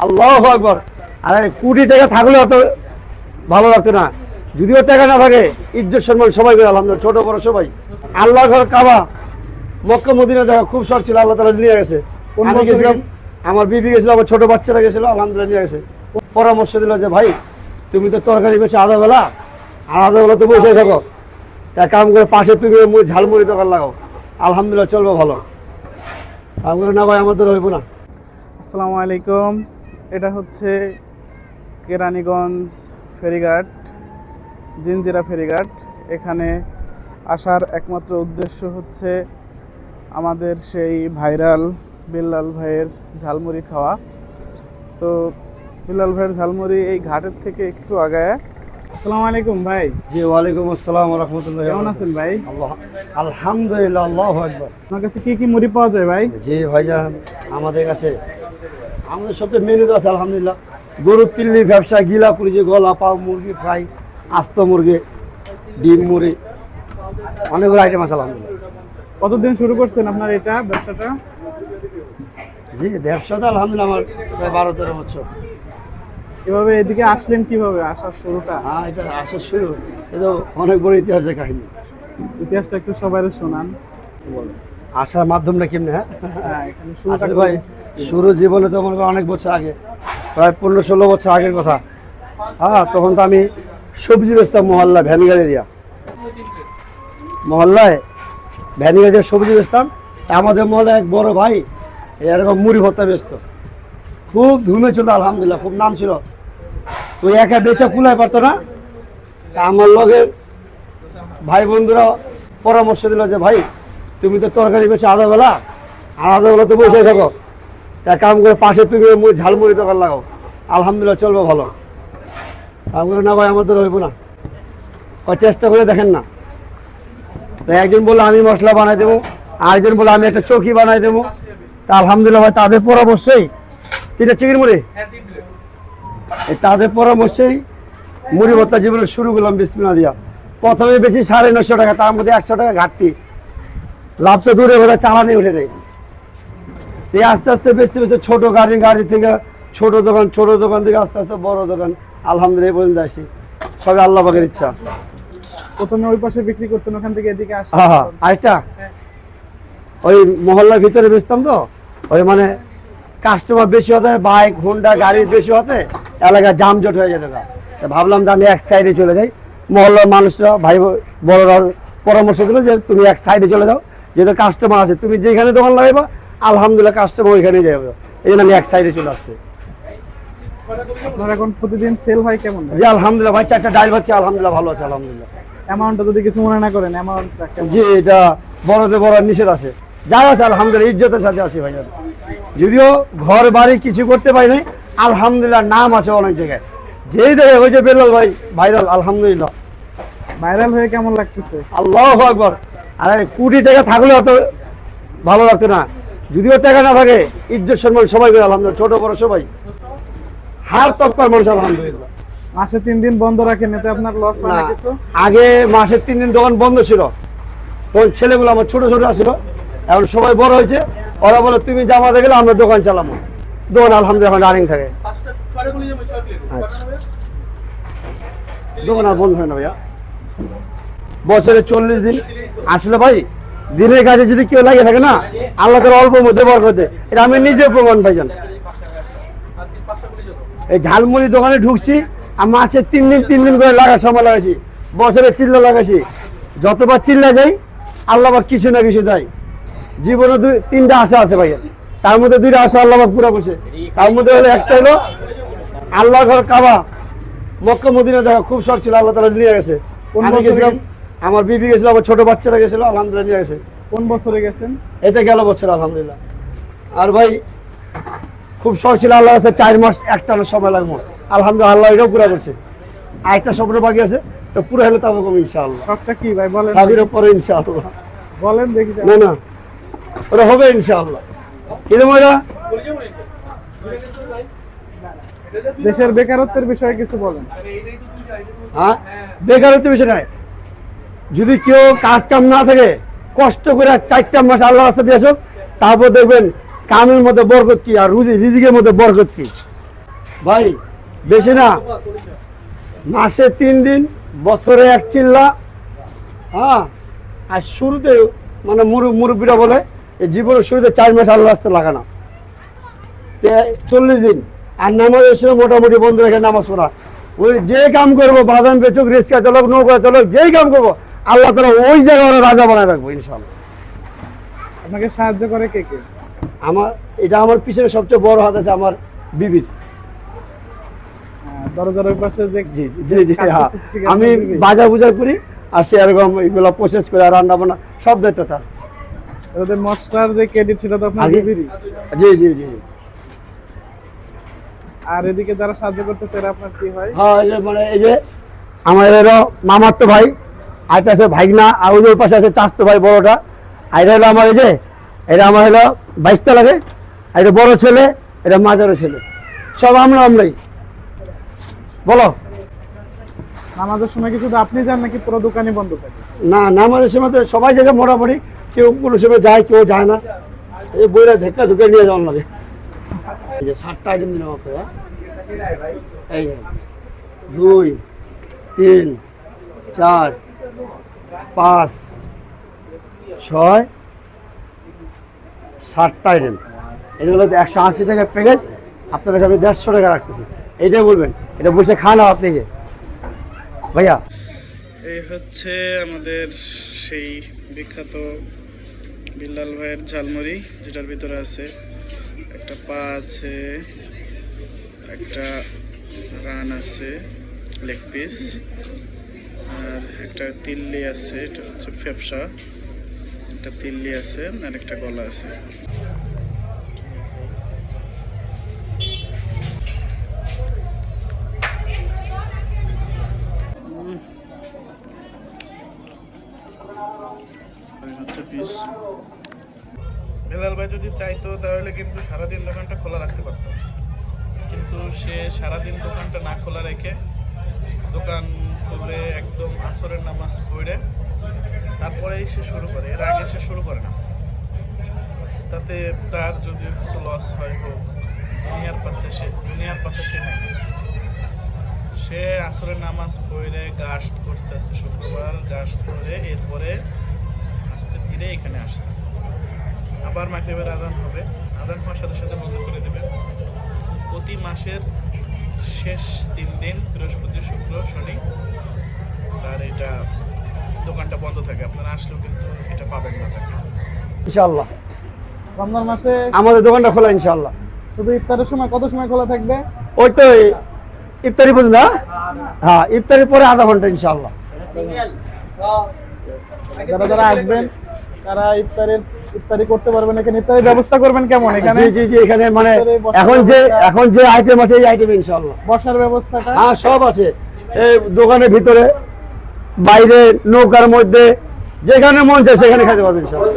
আল্লাহু আকবার। আরে কোটি টাকা থাকলে অত ভালো লাগতো না, যদিও টাকা না থাকে ইজ্জত সম্মান সবাই করে আলহামদুলিল্লাহ, ছোট বড় সবাই। আল্লাহর ঘর কাবা মক্কা মদিনা দেখা খুব শখ ছিল, আল্লাহ তাআলা নিয়ে গেছে। আমি গেছিলাম, আমার বিবি গেছিল, আমার ছোট বাচ্চারা গেছিল, আলহামদুলিল্লাহ নিয়ে গেছে। পরামর্শ দিল যে ভাই তুমি তো তরকারি বেশি আধা বেলা, আর আধা বেলা তো বসে থাকো, তা কাম করে পাশে তুমি ঝালমুড়ি দোকান লাগাও, আলহামদুলিল্লাহ চলবে ভালো। আমি না ভাই আমাদের হইব না। আসসালামু আলাইকুম। এটা হচ্ছে কেরানীগঞ্জ ফেরিঘাট, জিনজিরা ফেরিঘাট। এখানে আসার একমাত্র উদ্দেশ্য হচ্ছে আমাদের সেই ভাইরাল বিল্লাল ভাইয়ের ঝালমুড়ি খাওয়া। তো বিল্লাল ভাইয়ের ঝালমুড়ি এই ঘাটের থেকে একটু আগায়। আসসালামু আলাইকুম ভাই। জি ওয়ালাইকুম আসসালাম ওয়া রাহমাতুল্লাহি। কেমন আছেন ভাই? আলহামদুলিল্লাহ, আল্লাহু আকবার। আপনার কাছে কি কি মুড়ি পাওয়া যায় ভাই? জি ভাইজান, আমাদের কাছে আমাদের সবচেয়ে মেনু আছে আলহামদুলিল্লাহ গরুর তিল্লির ব্যবসা, গিলা পুরি, গলা পাও, মুরগি ফ্রাই, আস্ত মুরগি, ডিম মুড়ি, অনেকগুলো আইটেম আছে আলহামদুলিল্লাহ। কতদিন শুরু করছেন আপনার এটা ব্যবসাটা? জি ব্যবসাটা আলহামদুলিল্লাহ আমার প্রায় 12-13 বছর। এভাবে এদিকে আসলেন কিভাবে, আসার শুরুটা? হ্যাঁ, এটা আসার শুরু, এটা অনেক বড় ইতিহাসের কাহিনী। ইতিহাসটা একটু সবাই শোনান। আসার মাধ্যমটা কেমনে? হ্যাঁ হ্যাঁ, এখানে শুরুটা আসলে ভাই শুরু জীবনে তো মনে করেন অনেক বছর আগে, প্রায় 15-16 বছর আগের কথা। হ্যাঁ, তখন তো আমি সবজি বেচতাম মহল্লায়, ভ্যান গাড়ি দিয়া, মহল্লায় ভ্যান গাড়ি দিয়ে সবজি বেচতাম। আমাদের মহল্লায় এক বড় ভাই এরকম মুড়ি ভর্তা বেচতো, খুব ধুমে ছিল আলহামদুলিল্লাহ, খুব নাম ছিল। তো একা বেচা কুলায় পারতো না, তা আমার লগের ভাই বন্ধুরা পরামর্শ দিল যে ভাই তুমি তো তরকারি বেচে আধা বেলা, আর আধা বেলা তো বসে থাকো, তা কাম করে পাশে তুমি ঝালমুড়ি দোকান লাগাও, আলহামদুলিল্লাহ চলবে ভালো। আমি না ভাই আমাদের হইব না, চেষ্টা করে দেখেন না। তো একজন বললো আমি মশলা বানাই দেবো, আরেকজন বললো আমি একটা চৌকি বানাই দেবো। তা আলহামদুলিল্লাহ ভাই তাদের পরামর্শেই, তিনটা চিকেন মুড়ি, তাদের পরামর্শেই মুড়ি ভর্তা জীবনে শুরু করলাম বিসমিল্লাহ দিয়া। প্রথমে বেশি 950 টাকা, তার মধ্যে 100 টাকা ঘাটতি, লাভ তো দূরে বোধহয় চালানি উঠে নেই। এই আস্তে আস্তে বেশি বেশি ছোট গাড়ি থেকে ছোট দোকান থেকে আস্তে আস্তে বড় দোকান, আলহামদুলিল্লাহ এই পর্যন্ত আসি, সবই আল্লাহ পাকের ইচ্ছা। প্রথমে ওই পাশে বিক্রি করতেন, ওখান থেকে এদিকে আসেন? হ্যাঁ হ্যাঁ, আরেকটা ওই মহল্লার ভিতরে বেচতাম তো, ওই মানে কাস্টমার বেশি হতে, বাইক হোন্ডা গাড়ি বেশি হতে এলাকায় জামজট হয়ে যেত। ভাবলাম যে আমি এক সাইডে চলে যাই, মহল্লার মানুষরা ভাই বড়রা পরামর্শ দিল যে তুমি এক সাইডে চলে যাও, যেহেতু কাস্টমার আছে, তুমি যেখানে দোকান লাগাইবা আলহামদুলিল্লাহ কাস্টমার ওইখানে যাবে, এই জন্য আমি এক সাইডে চলে আসছি। আপনার এখন প্রতিদিন সেল হয় কেমন? জি আলহামদুলিল্লাহ ভাই, 4টা ডাল ভাত খেয়ে আলহামদুলিল্লাহ ভালো আছে আলহামদুলিল্লাহ। অ্যামাউন্টটা যদি কিছু মনে না করেন, অ্যামাউন্টটা কেমন? জি এটা বড়তে বড় নিষেধ আছে, যা আছে আলহামদুলিল্লাহ ইজ্জতের সাথে আছি ভাই। যদিও ঘর বাড়ি কিছু করতে পারি নাই, আলহামদুলিল্লাহ নাম আছে অনেক জায়গায়, যেই দেখে ওই যে বেলাল ভাই ভাইরাল, আলহামদুলিল্লাহ। ভাইরাল হয়ে কেমন লাগতেছে? আল্লাহু আকবার। আরে কোটি টাকা থাকলে অত ভালো লাগতো না, যদিও টাকা না থাকে ইজ্জত সম্মান সবাই করে আলহামদুলিল্লাহ, ছোট বড় সবাই, হার তৎপর মানুষ আলহামদুলিল্লাহ। মাসে 3 দিন বন্ধ রাখেন, এতে আপনার লস হয় না কিছু? আগে মাসে 3 দিন দোকান বন্ধ ছিল, তখন ছেলেগুলো আমার ছোট ছোট আসছিল, এখন সবাই বড় হয়েছে, ওরা বলে তুমি জামাতে গেলে আমরা দোকান চালাবো, দোকান আলহামদুলিল্লাহ এখন রানিং থাকে। আচ্ছা, দোকান আর বন্ধ হয় না ভাইয়া, বছরে 40 দিন আসলে ভাই দিনের কাজে যদি কেউ লাগে থাকে না, আল্লাহ তাআলা অল্প মধ্যে বরকত দেয়, এটা আমি নিজে প্রমাণ ভাইজান। এই ঝালমুড়ি দোকানে ঢুকছি, আমি মাসে 3 দিন করে লাগার সময় লাগাইছি, বছরে চিল্লা লাগাইছি, যতবার চিল্লা যাই আল্লাহ পাক কিছু না কিছু দেয়। জীবনে 3টা আশা আছে ভাইয়া, তার মধ্যে 2টা আশা আল্লাহ পাক পুরা করছে। তার মধ্যে হলো একটা হলো আল্লাহর ঘর কাবা মক্কা মদিনা দেখা খুব শখ ছিল, আল্লাহ তাআলা নিয়ে গেছে। আমি গেছিলাম, আমার বিবি গেছিল, আমার ছোট বাচ্চারা গেছিল, আলহামদুলিল্লাহ নিয়ে গেছে। কোন বছরে গেছেন? এতে গেল বছর আলহামদুলিল্লাহ। আর ভাই খুব শখ ছিল আল্লাহ কাছে 4 মাস একটানা সময় লাগবে, আলহামদুলিল্লাহ আল্লাহ এটাও পুরা করছে। আরেকটা স্বপ্ন বাকি আছে, তো পুরো হলে তাবো কম ইনশাআল্লাহ। শখটা কি ভাই বলেন? তাবির পরে ইনশাআল্লাহ বলেন দেখি। না না ওটা হবে ইনশাআল্লাহ। কিন্তু মজা দেশের বেকারত্বের বিষয়ে কিছু বলেন। হ্যাঁ, বেকারত্বের বিষয় নাই, যদি কেউ কাজ কাম না থাকে কষ্ট করে 4টা মাস আল্লাহর রাস্তা দিয়ে আসুক, তারপর দেখবেন কামের মধ্যে বরকত কি আর রিজিকের মধ্যে বরকত কি। ভাই বেশি না, মাসে 3 দিন, বছরে 1 চিল্লা। হ্যাঁ, আর শুরুতে মানে মুরব্বীরা বলে এই জীবনের শুরুতে 4 মাস আল্লাহ রাস্তায় লাগানো, 40 দিন। আর নামাজের সময় মোটামুটি বন্ধ রেখে নামাজ পড়া। ওই যে কাম করবো, বাদাম বেচুক, রিক্সা চালক, নৌকা চালক, যেই কাম করবো আল্লাহ তাআলা ওই জায়গায় ওরা রাজা বানায় রাখবো ইনশাআল্লাহ। আপনাকে সাহায্য করে কে কে? আমার পিছনে সবচেয়ে বড় হাত আছে আমার বিবির। দরজার ওই পাশে যে জি জি জি, কাজ হ্যাঁ। করতেছে সেখানে আমি বিবি? বাজার বুজার করি, আর সে এরকম এগুলো প্রসেস করে, রান্না বান্না সব দায়িত্ব তার। ওদের মশলার যে ক্রেডিট সেটা তো আপনার আগে- বিবিরই। জি জি জি। আর এদিকে যারা সাহায্য করতেছে এরা আপনার কি হয়? হ্যাঁ, এই যে আমার এলো মামার তো ভাই, আরেকটা আছে ভাইগনা, আর ওদের পাশে আছে চাচতো ভাই বড়টা। আর এটা হলো আমার এই যে, এটা আমার হলো 22 লাগে, আর এটা বড় ছেলে, এটা মাঝারো ছেলে, সব আমরাই। বলো। নামাজের সময় কি শুধু আপনি যান নাকি পুরো দোকানই বন্ধ থাকে? না, নামাজের সময় তো সবাই জায়গায় মোটামুটি, কেউ কোনো সময় যায়, কেউ যায় না। এই বইটা ধাক্কা ধুকে নিয়ে যাওয়ার লাগে। এই যে 7টা আইটেম দিলাম আপনাকে। এই যে 2, 3, 4, 5, 6, 7টা আইটেম। এটা হলো 180 টাকা প্যাকেজ, আপনার কাছে আমি 150 টাকা রাখতেছি। এইটাই বলবেন, এটা বসে খান আপনি যে ভাইয়া। এই হচ্ছে আমাদের সেই বিখ্যাত বিল্লাল ভাইয়ের ঝালমুড়ি, যেটার ভিতরে আছে একটা পা আছে, একটা রান আছে, লেগ পিস, আর একটা তিল্লি আছে, এটা হচ্ছে ফেপসা, একটা তিল্লি আছে, আর একটা গলা আছে। বেলাল ভাই যদি চাইতো তাহলে কিন্তু সারাদিন দোকানটা খোলা রাখতে পারত, কিন্তু সে সারাদিন দোকানটা না খোলা রেখে দোকান খুলে একদম আসরের নামাজ পড়ে তারপরেই সে শুরু করে, এর আগে সে শুরু করে না। তাতে তার যদিও কিছু লস হয় হোক, দুনিয়ার পাশে সে নাই। সে আসরের নামাজ পড়ে গাস্ট করছে, আজকে শুক্রবার গাস্ট করে এরপরে আস্তে ধীরে এখানে আসছে। আবার মাগরিবের আজান হবে, আজান হওয়ার সাথে সাথে বন্ধ করে দেবে। প্রতি মাসের শেষ 3 দিন, বৃহস্পতি, শুক্র, শনি, তার এটা দোকানটা বন্ধ থাকে। আপনারা আসলেও কিন্তু এটা পাবেন না তাকে। ইনশাআল্লাহ রমজান মাসে আমাদের দোকানটা খোলা ইনশাআল্লাহ। শুধু ইফতারের সময় কত সময় খোলা থাকবে? ওই তো ইফতারি পর্যন্ত। হ্যাঁ, ইফতারির পরে আধা ঘন্টা ইনশাআল্লাহ। যারা যারা আসবেন তারা ইফতারি করতে পারবেন। এখানে ইফতারির ব্যবস্থা করবেন কেমন? এখানে জি জি জি, এখানে মানে এখন যে আইটেম আছে এই আইটেম ইনশাআল্লাহ। বসার ব্যবস্থাটা? হ্যাঁ, সব আছে। এই দোকানের ভিতরে, বাইরে, নৌকার মধ্যে, যেখানে মন চায় সেখানে খেতে পারবেন ইনশাআল্লাহ।